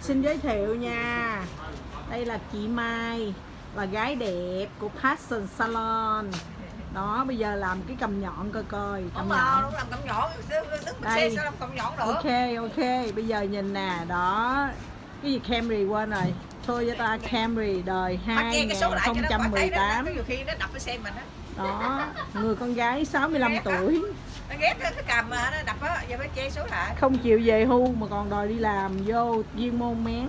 Xin giới thiệu nha. Đây là chị Mai, là gái đẹp của Passion Salon. Đó, bây giờ làm cái cầm nhọn coi coi. Cầm nhọn. Đúng làm cầm nhọn. Đây. Sao làm cầm nhọn nữa? Ok. Bây giờ nhìn nè, đó. Cái gì Camry quên rồi. Toyota Camry đời 2018. Nhiều khi nó đập cái xe mình á. Đó, người con gái 65 tuổi. Nó ghét cái cầm mà nó đập á, giờ phải che số lại. Không chịu về hưu mà còn đòi đi làm vô viên môn mén.